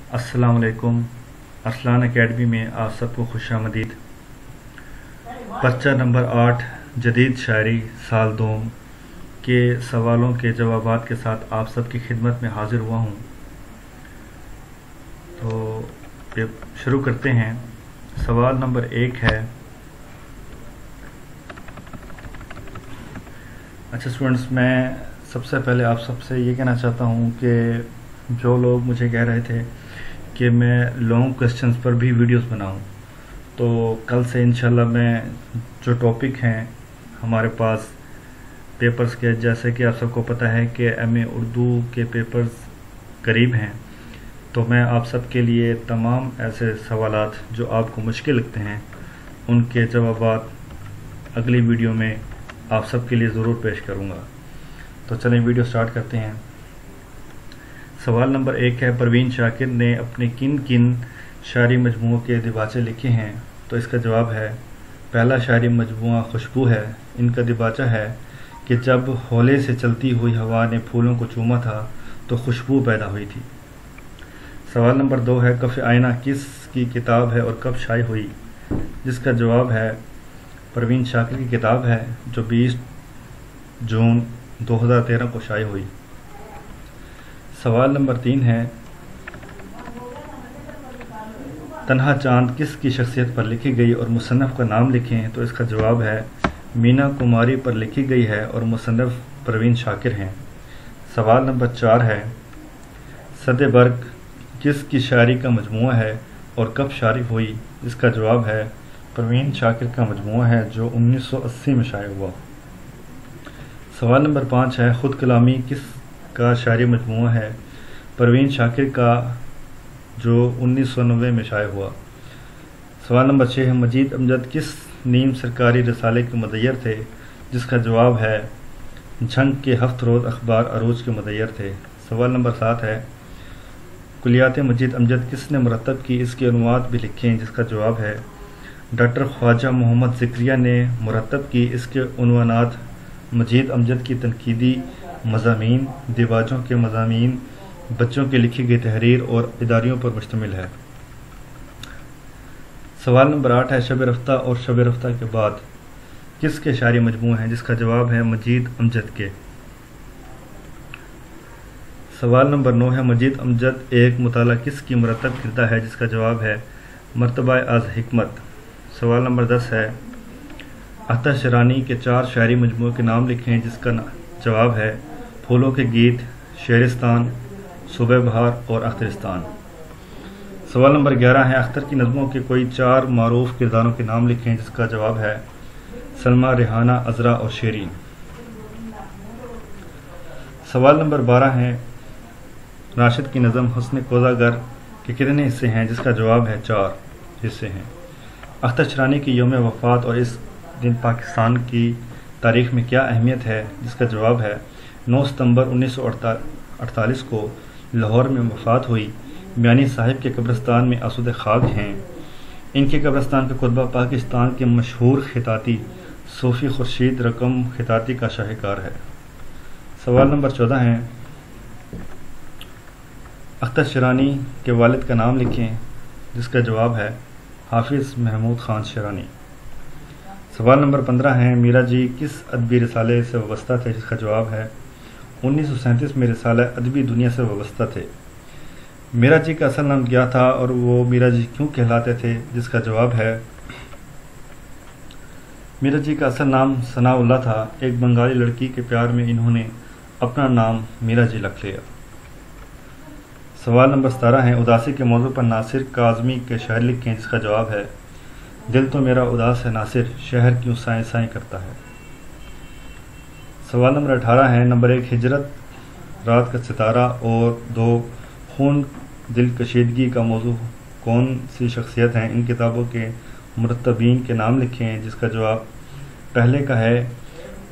अस्सलाम वालेकुम। अरसलान एकेडमी में आप सबको खुश आमदीद। पर्चा नंबर 8 जदीद शायरी साल 2 के सवालों के जवाबात के साथ आप सबकी खिदमत में हाजिर हुआ हूँ। तो शुरू करते हैं। सवाल नंबर 1 है। अच्छा स्टूडेंट्स, मैं सबसे पहले आप सबसे ये कहना चाहता हूँ कि जो लोग मुझे कह रहे थे कि मैं लॉन्ग क्वेश्चंस पर भी वीडियोस बनाऊं, तो कल से इंशाल्लाह मैं जो टॉपिक हैं हमारे पास पेपर्स के, जैसे कि आप सबको पता है कि एमए उर्दू के पेपर्स करीब हैं, तो मैं आप सबके लिए तमाम ऐसे सवालात जो आपको मुश्किल लगते हैं उनके जवाबात अगली वीडियो में आप सबके लिए ज़रूर पेश करूँगा। तो चलें वीडियो स्टार्ट करते हैं। सवाल नंबर 1 है, परवीन शाकिर ने अपने किन किन शायरी मजमूओं के दिबाचे लिखे हैं? तो इसका जवाब है, पहला शायरी मजमूआ खुशबू है। इनका दिबाचा है कि जब हौले से चलती हुई हवा ने फूलों को चूमा था तो खुशबू पैदा हुई थी। सवाल नंबर 2 है, कफ़ आईना किस की किताब है और कब शाये हुई? जिसका जवाब है, परवीन शाकिर की किताब है जो 20 जून 2013 को शाये हुई। सवाल नंबर 3 है, तन्हा चांद किस की शख्सियत पर लिखी गई और मुसन्नफ़ का नाम लिखें? तो इसका जवाब है, मीना कुमारी पर लिखी गई है और मुसन्नफ़ परवीन शाकिर हैं। सवाल नंबर 4 है, सदे बर्ग किस की शायरी का मजमूआ है और कब शायरी हुई? इसका जवाब है, परवीन शाकिर का मजमूआ है जो 1980 में शाये हुआ। सवाल नंबर 5 है, खुद कलामी किस का शायरी मजमूआ है? परवीन शाकिर का जो 1990 में शाये हुआ। सवाल नंबर 6 है, मजीद अमजद किस नीम सरकारी रसाले के मुदय्यर थे? जिसका जवाब है, झंग के हफ्त रोज़ अखबार अरूज के मुदय्यर थे। सवाल नंबर 7 है, कुलियात मजीद अमजद किसने मुरतब की? इसके अनुवाद भी लिखें। जिसका जवाब है, डॉक्टर ख्वाजा मोहम्मद ज़िक्रिया ने मुरतब की। इसके उन्वानात मजीद अमजद की तनकीदी मज़ामीन, दिबाजों के मज़ामीन, बच्चों के लिखी गई तहरीर और इदारियों पर मुश्तमिल है। सवाल नंबर 8 है, शब रफ्ता और शब रफ्ता के बाद किसके शायरी मजमूए हैं? जिसका जवाब है, मजीद अमजद के। सवाल नंबर 9 है, मजीद अमजद एक मुताला किस की मुरतब किरदा है? जिसका जवाब है, मर्तबा आज हिकमत। सवाल नंबर 10 है, आतिश रानी के 4 शायरी मजमूए के नाम लिखें। जिसका जवाब है, फूलों के गीत, शेरिस्तान, सुबह बहार और अख्तरिस्तान। सवाल नंबर 11 है, अख्तर की नज़मों के कोई 4 मारूफ किरदारों के नाम लिखें। जिसका जवाब है, सलमा, रेहाना, अजरा और शेरीन। सवाल नंबर 12 है, राशिद की नज़म हुस्न कोज़ागर के कितने हिस्से हैं? जिसका जवाब है, 4 हिस्से हैं। अख्तर रानी की यौम वफ़ात और इस दिन पाकिस्तान की तारीख़ में क्या अहमियत है? जिसका जवाब है, 9 सितंबर 1948 को लाहौर में वफ़ात हुई। मियानी साहिब के कब्रिस्तान में आसूद खाक हैं। इनके कब्रिस्तान का कुतबा पाकिस्तान के मशहूर खिताती सूफ़ी खुर्शीद रकम खिताती का शाहकार है। सवाल नंबर 14 है, अख्तर शिरानी के वालिद का नाम लिखें। जिसका जवाब है, हाफिज़ महमूद खान शिरानी। सवाल नंबर 15 है, मीरा जी किस अदबी रिसाले से वाबस्ता थे? जिसका जवाब है, 1937 में रिसाला अदबी दुनिया से वाबस्ता थे। मीरा जी का असल नाम क्या था और वो मीरा जी क्यों कहलाते थे? जिसका जवाब है, मीरा जी का असल नाम सनाउल्लाह था। एक बंगाली लड़की के प्यार में इन्होंने अपना नाम मीरा जी रख लिया। सवाल नंबर 17 है, उदासी के मौजू पर नासिर काज़मी के शायर लिखें। जिसका जवाब है, दिल तो मेरा उदास है नासिर, शहर क्यों साएं साएं करता है। सवाल नंबर 18 है, नंबर 1 हिजरत, रात का सितारा और 2 खून दिल कशीदगी का मौजू कौन सी शख्सियत हैं? इन किताबों के मुरतबीन के नाम लिखें। जिसका जवाब, पहले का है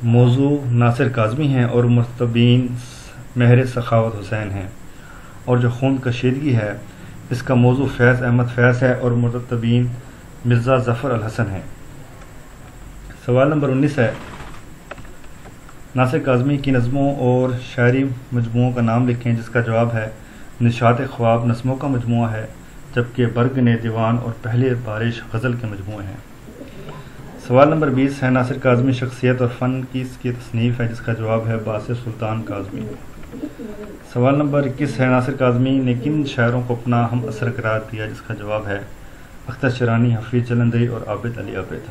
मौजू नासिर काज़मी हैं और मुरतबीन महर सखावत हुसैन हैं, और जो खून कशीदगी है इसका मौजू फैज़ अहमद फैज़ है और मुरतबीन मिर्ज़ा ज़फ़र अल हसन है। सवाल नंबर 19 है, नासिर काज़मी की नज़मों और शायरी मजमूओं का नाम लिखें। जिसका जवाब है, نشاط خواب نظموں کا مجموعہ ہے، جبکہ برگ نے دیوان اور پہلی بارش غزل کے مجموعے ہیں۔ سوال نمبر 20 ہے، ناصر کاظمی شخصیت اور فن کس کی تصنیف ہے؟ جس کا جواب ہے باز سلطان کاظمی۔ سوال نمبر 21 ہے، ناصر کاظمی نے کن شاعروں کو اپنا ہم اثر قرار دیا؟ جس کا جواب ہے اختر شیرانی، حفیظ جلندری اور عابد علی عابد۔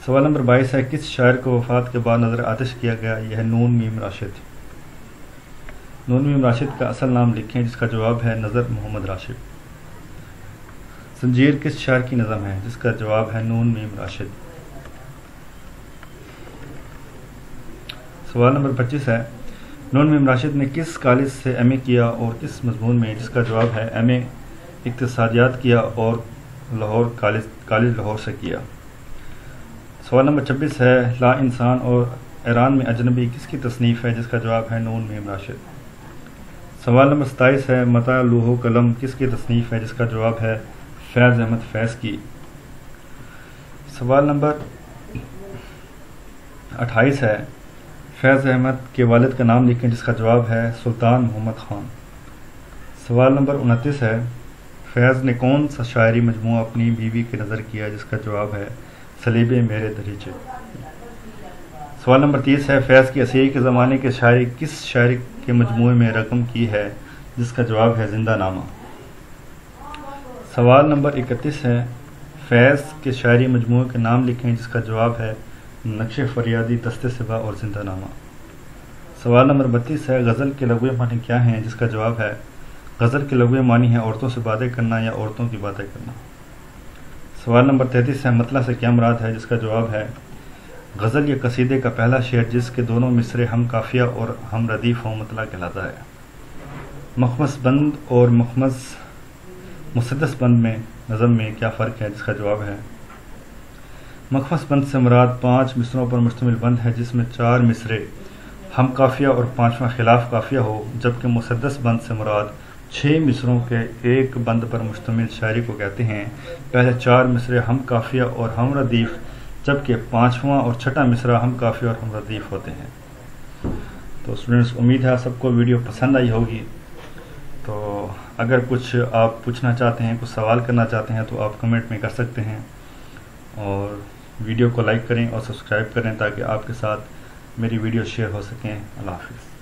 سوال نمبر 22 ہے، کس شاعر کو وفات کے بعد نظر آتش کیا گیا؟ یہ ہے نون میم راشد۔ نون میم راشد کا اصل نام لکھیں، جس کا جواب ہے نظر محمد راشد۔ زنجیر کس شاعر کی نظم ہے؟ جس کا جواب ہے نون میم راشد۔ سوال نمبر 25 ہے، نون میم راشد نے کس کالج سے ایم اے کیا اور کس مضمون میں؟ جس کا جواب ہے ایم اے اقتصادیات کیا اور کالج لاہور سے کیا۔ سوال نمبر 26 ہے، لا انسان اور ایران میں اجنبی کس کی تصنیف ہے؟ جس کا جواب ہے نون میم راشد۔ سوال نمبر 27 ہے، متاع لوح و قلم کس کی تصنیف ہے؟ جس کا جواب ہے فیض احمد فیض کی۔ سوال نمبر 28 ہے، فیض احمد کے والد کا نام لکھیں، جس کا جواب ہے سلطان محمد خان۔ سوال نمبر 29 ہے، فیض نے کون سا شاعری مجموعہ اپنی بیوی کی نظر کیا؟ جس کا جواب ہے سلیب میرے دریچے۔ سوال نمبر 30 ہے، فیض کی اسیر کے زمانے کے شاعری کس شاعری کے مجموعے میں رقم کی ہے؟ جس کا جواب ہے زندہ نامہ۔ سوال نمبر 31 ہے، فیض کے شاعری مجموعے کے نام لکھیں، جس کا جواب ہے نقش فریادی، دست صبا اور زندہ نامہ۔ سوال نمبر 32 ہے، غزل کے لغوی معنی کیا ہیں؟ جس کا جواب ہے غزل کے لغوی معنی ہے عورتوں سے باتیں کرنا یا عورتوں کی باتیں کرنا۔ سوال نمبر 33 ہے، مطلع سے کیا مراد ہے؟ جس کا جواب ہے غزل یا قصیدے کا پہلا شعر جس کے دونوں مصرے ہم قافیہ اور ہم ردیف ہوں مطلع کہلاتا ہے۔ مخمس بند اور مسدس بند میں نظم میں کیا فرق ہے؟ جس کا جواب ہے مخمس بند سے مراد 5 مصروں پر مشتمل بند ہے جس میں 4 مصرے ہم قافیہ اور 5واں خلاف قافیہ ہو، جبکہ مسدس بند سے مراد 6 مصروں کے ایک بند پر مشتمل شاعری کو کہتے ہیں۔ پہلے 4 مصرے ہم قافیہ اور ہم ردیف، جبکہ 5واں اور 6واں مصرع ہم قافیہ اور ہم ردیف ہوتے ہیں۔ تو اسٹوڈنٹس، امید ہے آپ سب کو ویڈیو پسند آئی ہوگی۔ تو اگر کچھ آپ پوچھنا چاہتے ہیں، کچھ سوال کرنا چاہتے ہیں تو آپ کمنٹ میں کر سکتے ہیں، اور ویڈیو کو لائک کریں اور سبسکرائب کریں تاکہ آپ کے ساتھ میری ویڈیو شیئر ہو سکیں۔ اللہ حافظ۔